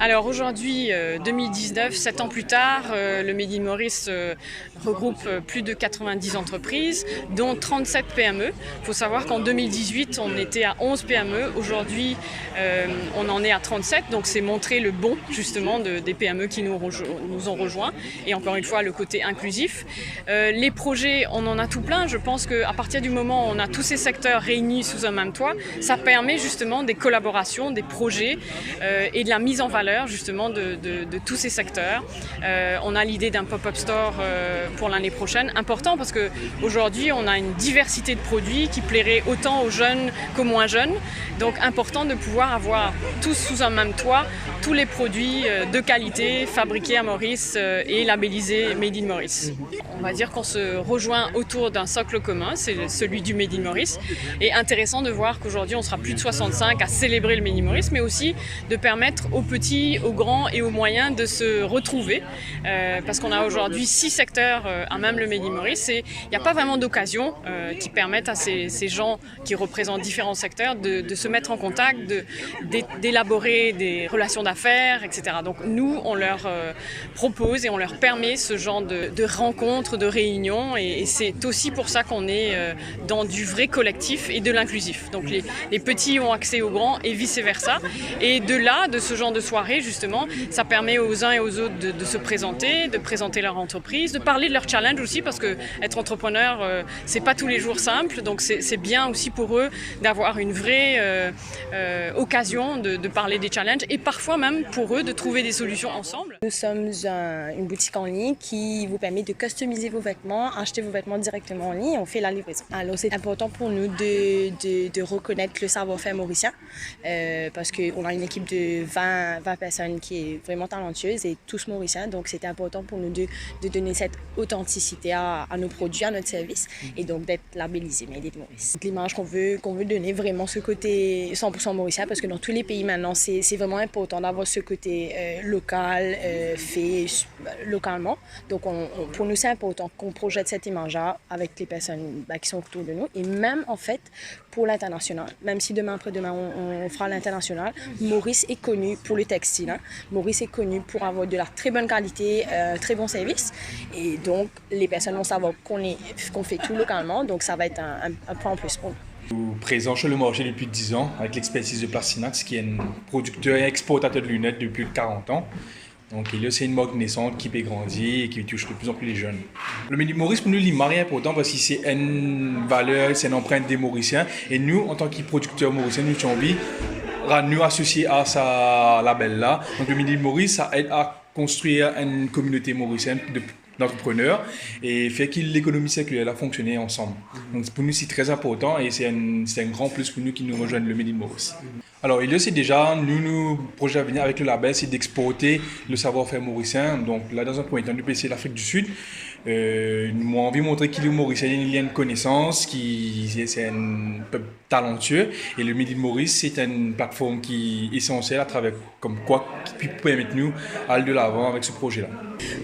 Alors aujourd'hui, 2019, 7 ans plus tard, le Made in Maurice regroupe plus de 90 entreprises, dont 37 PME. Il faut savoir qu'en 2018, on était à 11 PME. Aujourd'hui, on en est à 37, donc c'est montrer le bon justement des PME qui nous ont rejoints. Et encore une fois, le côté inclusif. Les projets, on en a tout plein. Je pense qu'à partir du moment où on a tous ces secteurs réunis sous un même toit, ça permet justement des collaborations, des projets et de la mise en valeur justement de tous ces secteurs. On a l'idée d'un pop-up store pour l'année prochaine, important parce qu'aujourd'hui on a une diversité de produits qui plairait autant aux jeunes qu'aux moins jeunes. Donc important de pouvoir avoir tous sous un même toit tous les produits de qualité fabriqués à Maurice et labellisés Made in Maurice. On va dire qu'on se rejoint autour d'un socle commun, c'est celui du Made in Maurice. Et intéressant de voir qu'aujourd'hui on sera plus de 65 à célébrer le Made in Maurice, mais aussi de permettre aux petits, aux grands et aux moyens de se retrouver. Parce qu'on a aujourd'hui 6 secteurs à même le Made in Maurice et il n'y a pas vraiment d'occasion qui permettent à ces gens qui représentent différents secteurs de se mettre en contact, d'élaborer des relations d'affaires, etc. Donc nous, on leur propose et on leur permet ce genre de rencontres, de réunions et c'est aussi pour ça qu'on est dans du vrai collectif et de l'inclusif. Donc les petits ont accès aux grands et vice-versa. Et de là, de ce genre de soirée, justement, ça permet aux uns et aux autres de se présenter, de présenter leur entreprise, de parler de leur challenge aussi, parce que être entrepreneur, c'est pas tous les jours simple. Donc c'est bien aussi pour eux d'avoir une vraie occasion de parler des challenges et parfois même pour eux de trouver des solutions ensemble. Nous sommes une boutique en ligne qui vous permet de customiser vos vêtements, acheter vos vêtements directement en ligne et on fait la livraison. Alors c'est important pour nous de reconnaître le savoir-faire mauricien parce qu'on a une équipe de 20 personnes qui est vraiment talentueuse et tous mauriciens, donc c'était important pour nous de donner cette authenticité à nos produits, à notre service et donc d'être labellisé Made in Maurice. L'image qu'on veut donner vraiment ce côté 100% mauricien parce que dans tous les pays maintenant c'est vraiment important d'avoir ce côté local, fait localement. Donc pour nous c'est important qu'on projette cette image-là avec les personnes qui sont autour de nous et même en fait pour l'international. Même si demain après-demain on fera l'international, Maurice est connu pour le textile. Hein. Maurice est connu pour avoir de la très bonne qualité, très bon service et donc les personnes vont savoir qu'on fait tout localement, donc ça va être un point en plus pour nous. Je suis présent sur le marché depuis 10 ans avec l'expertise de Pastinax qui est un producteur et exportateur de lunettes depuis 40 ans. Donc il y a aussi une marque naissante qui peut grandir et qui touche de plus en plus les jeunes. Le Made in Maurice pour nous il est important parce que c'est une valeur, c'est une empreinte des Mauriciens et nous en tant que producteurs mauriciens nous avons envie de nous associer à ce label-là. Donc le Made in Maurice ça aide à construire une communauté mauricienne d'entrepreneurs et fait que l'économie circulaire a fonctionné ensemble. Donc pour nous c'est très important et c'est un grand plus pour nous qui nous rejoignent le Made in Maurice. Alors il y a aussi déjà, nous projet à venir avec le label, c'est d'exporter le savoir-faire mauricien. Donc là dans un premier temps, nous essayer l'Afrique du Sud. Nous avons envie de montrer qu'il est mauricien, il y a une connaissance, c'est un peuple talentueux et le Made in Maurice c'est une plateforme qui est essentielle à travers comme quoi qui permet nous aller de l'avant avec ce projet-là.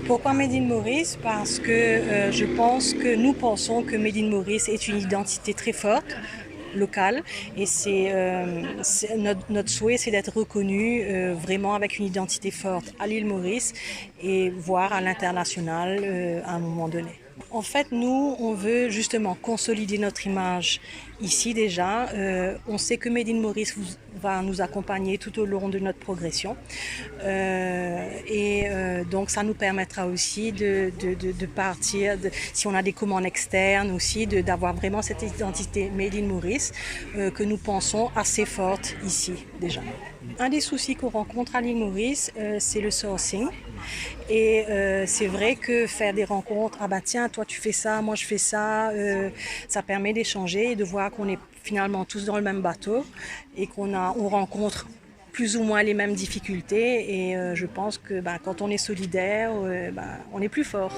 Pourquoi Made in Maurice? Parce que nous pensons que Made in Maurice est une identité très forte locale et notre souhait c'est d'être reconnu vraiment avec une identité forte à l'île Maurice et voire à l'international à un moment donné. En fait, nous, on veut justement consolider notre image ici déjà. On sait que Made in Maurice va nous accompagner tout au long de notre progression. Donc, ça nous permettra aussi de partir, si on a des commandes externes aussi, d'avoir vraiment cette identité Made in Maurice que nous pensons assez forte ici déjà. Un des soucis qu'on rencontre à l'île Maurice, c'est le sourcing. Et c'est vrai que faire des rencontres, tiens, toi tu fais ça, moi je fais ça, ça permet d'échanger et de voir qu'on est finalement tous dans le même bateau et qu'on rencontre plus ou moins les mêmes difficultés et je pense que quand on est solidaire, on est plus fort.